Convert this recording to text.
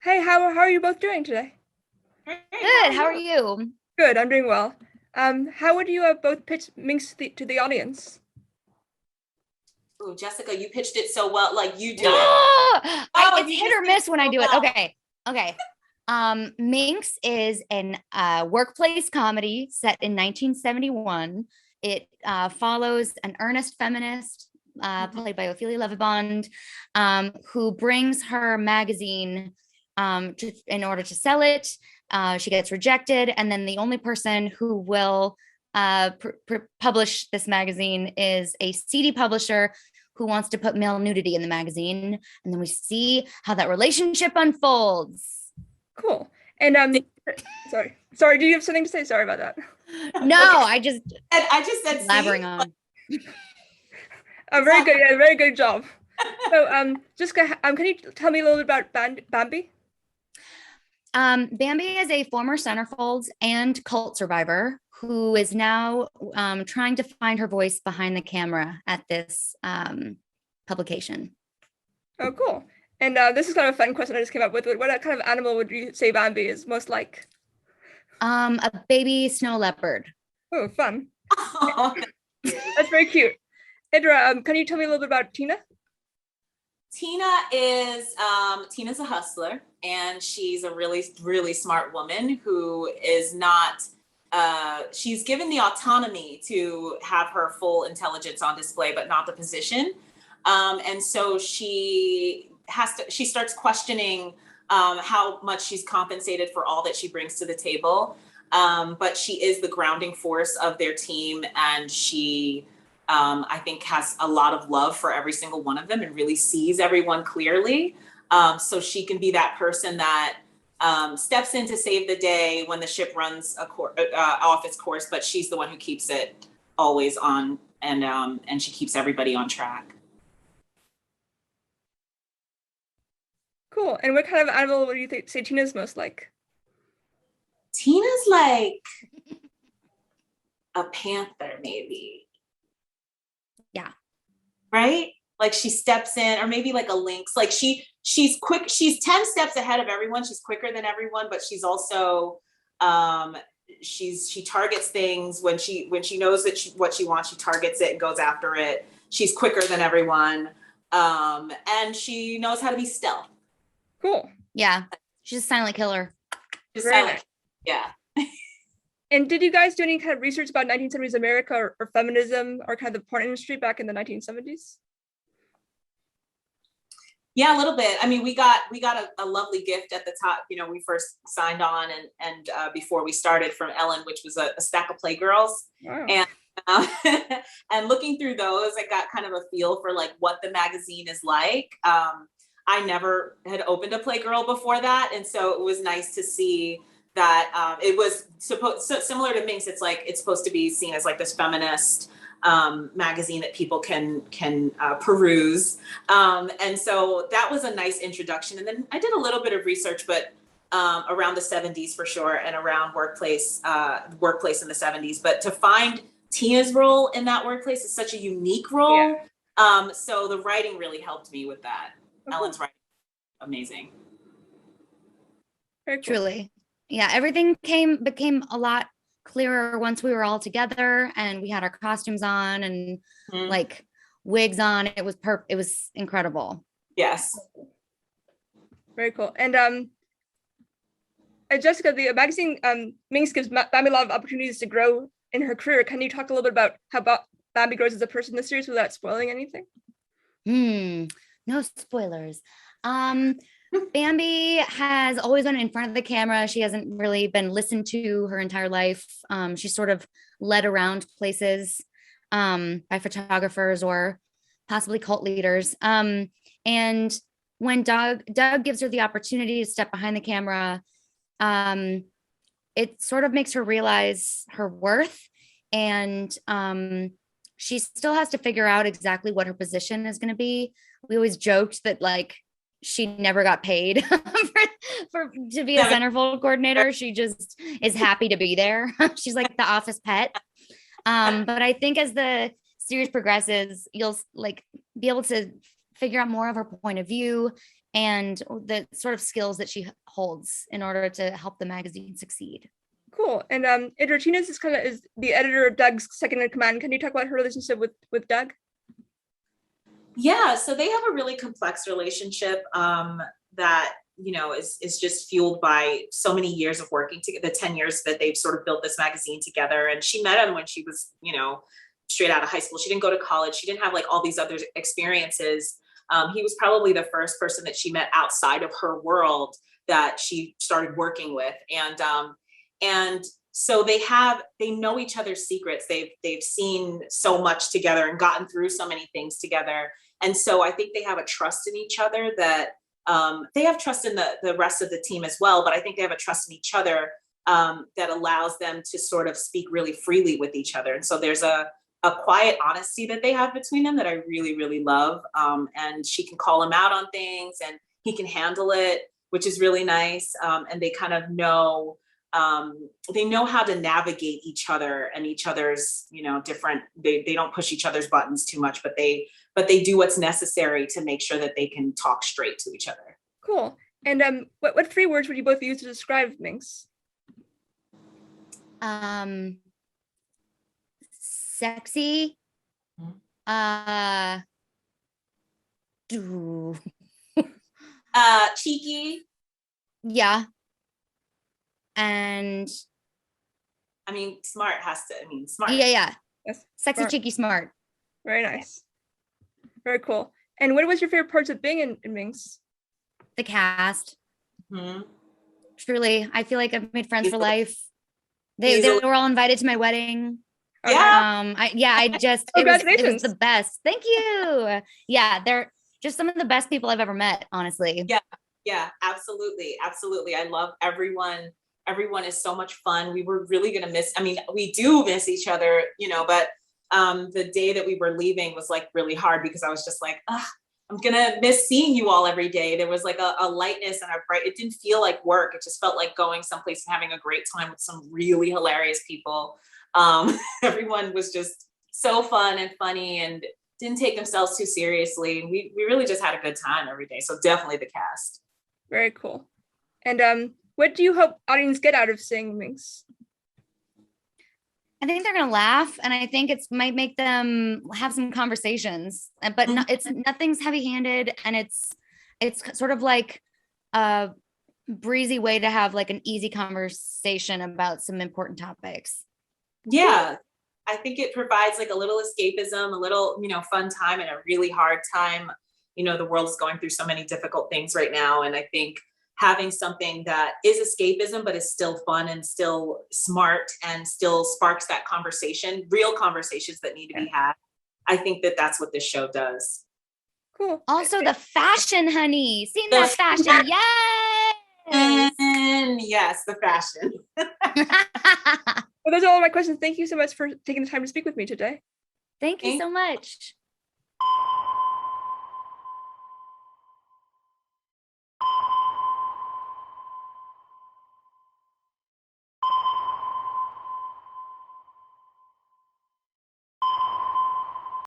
Hey, how are you both doing today? Great. Good. How are you? Good, I'm doing well. How would you both pitch Minx to the audience? Ooh, Jessica, you pitched it so well. Like you do it. It's You hit just or did it miss when I so do it. well. Okay. Minx is an workplace comedy set in 1971. It follows an earnest feminist played by Ophelia Lovibond, who brings her magazine in order to sell it. She gets rejected, and then the only person who will publish this magazine is a CD publisher who wants to put male nudity in the magazine. And then we see how that relationship unfolds. Cool. And sorry, do you have something to say? Sorry about that. No, I just said blabbering on. Very good, yeah, very good job. So, Jessica, can you tell me a little bit about Bambi? Bambi is a former centerfold and cult survivor who is now trying to find her voice behind the camera at this publication. Oh, cool. And this is kind of a fun question I just came up with. What kind of animal would you say Bambi is most like? A baby snow leopard. Oh, fun. That's very cute. Idara, can you tell me a little bit about Tina? Tina's a hustler, and she's a really, really smart woman who is not. She's given the autonomy to have her full intelligence on display, but not the position. And so she starts questioning how much she's compensated for all that she brings to the table. But she is the grounding force of their team, and she, I think, has a lot of love for every single one of them and really sees everyone clearly. So she can be that person that steps in to save the day when the ship runs off its course, but she's the one who keeps it always on, and she keeps everybody on track. Cool. And what kind of animal would you say Tina's most like? Tina's like a panther, maybe. Yeah. Right? Like she steps in, or maybe like a lynx. Like she's quick. She's 10 steps ahead of everyone. She's quicker than everyone, but she's also she targets things when she knows that what she wants. She targets it and goes after it. She's quicker than everyone, and she knows how to be stealth. Cool. Yeah, she's a silent killer. Silent. Yeah. And did you guys do any kind of research about 1970s America or feminism or kind of the porn industry back in the 1970s? Yeah, a little bit. I mean, we got a lovely gift at the top. You know, we first signed on and before we started from Ellen, which was a stack of Playgirls. Wow. And and looking through those, I got kind of a feel for like what the magazine is like. I never had opened a Playgirl before that, and so it was nice to see that it was similar to Minx. It's supposed to be seen as like this feminist magazine that people can peruse, and so that was a nice introduction. And then I did a little bit of research, but around the 70s for sure, and around workplace in the 70s. But to find Tina's role in that workplace is such a unique role. Yeah. So the writing really helped me with that. Okay. Ellen's writing, amazing. Very cool. Truly. Yeah, everything became a lot clearer once we were all together and we had our costumes on and like wigs on. It was incredible. Yes. Very cool. And Jessica, the magazine Minx gives Bambi a lot of opportunities to grow in her career. Can you talk a little bit about how Bambi grows as a person in the series without spoiling anything? No spoilers. Bambi has always been in front of the camera. She hasn't really been listened to her entire life. She's sort of led around places by photographers or possibly cult leaders. And when Doug gives her the opportunity to step behind the camera, it sort of makes her realize her worth. And she still has to figure out exactly what her position is going to be. We always joked that like she never got paid to be a centerfold coordinator. She just is happy to be there. She's like the office pet. But I think as the series progresses, you'll like be able to figure out more of her point of view and the sort of skills that she holds in order to help the magazine succeed. Cool. And Idara Tina is the editor of Doug's second in command. Can you talk about her relationship with Doug? Yeah, so they have a really complex relationship that, you know, is just fueled by so many years of working together, the 10 years that they've sort of built this magazine together. And she met him when she was, you know, straight out of high school. She didn't go to college. She didn't have like all these other experiences. He was probably the first person that she met outside of her world that she started working with. And so they know each other's secrets. They've seen so much together and gotten through so many things together. And so I think they have a trust in each other that they have trust in the rest of the team as well, but I think they have a trust in each other that allows them to sort of speak really freely with each other. And so there's a quiet honesty that they have between them that I really, really love. And she can call him out on things and he can handle it, which is really nice. And they kind of know, they know how to navigate each other and each other's, you know, different, they don't push each other's buttons too much, but they do what's necessary to make sure that they can talk straight to each other. Cool. And what 3 words would you both use to describe Minx? Sexy. Cheeky. Yeah. And I mean, smart. Smart. Yeah. Yes. Sexy, Smart. cheeky, smart. Very nice. Very cool. And what was your favorite parts of being in Minx? The cast. Mm-hmm. Truly, I feel like I've made friends for life. They were all invited to my wedding. Yeah. It was the best. Thank you. Yeah, they're just some of the best people I've ever met, honestly. Yeah, absolutely. I love everyone. Everyone is so much fun. We were really gonna we do miss each other, you know, but the day that we were leaving was like really hard because I was just like, I'm gonna miss seeing you all every day. There was like a lightness and it didn't feel like work. It just felt like going someplace and having a great time with some really hilarious people. Everyone was just so fun and funny and didn't take themselves too seriously. We really just had a good time every day. So definitely the cast. Very cool. And what do you hope audience get out of seeing Minx? I think they're gonna laugh, and I think it might make them have some conversations. But nothing's heavy-handed, and it's sort of like a breezy way to have like an easy conversation about some important topics. Yeah, I think it provides like a little escapism, a little, you know, fun time in a really hard time. You know, the world is going through so many difficult things right now, and I think having something that is escapism, but is still fun and still smart and still sparks that conversation, real conversations that need to be had. I think that that's what this show does. Cool. Also the fashion, honey. Seen that fashion. Yes. And yes, the fashion. Well, those are all my questions. Thank you so much for taking the time to speak with me today. Thank you so much.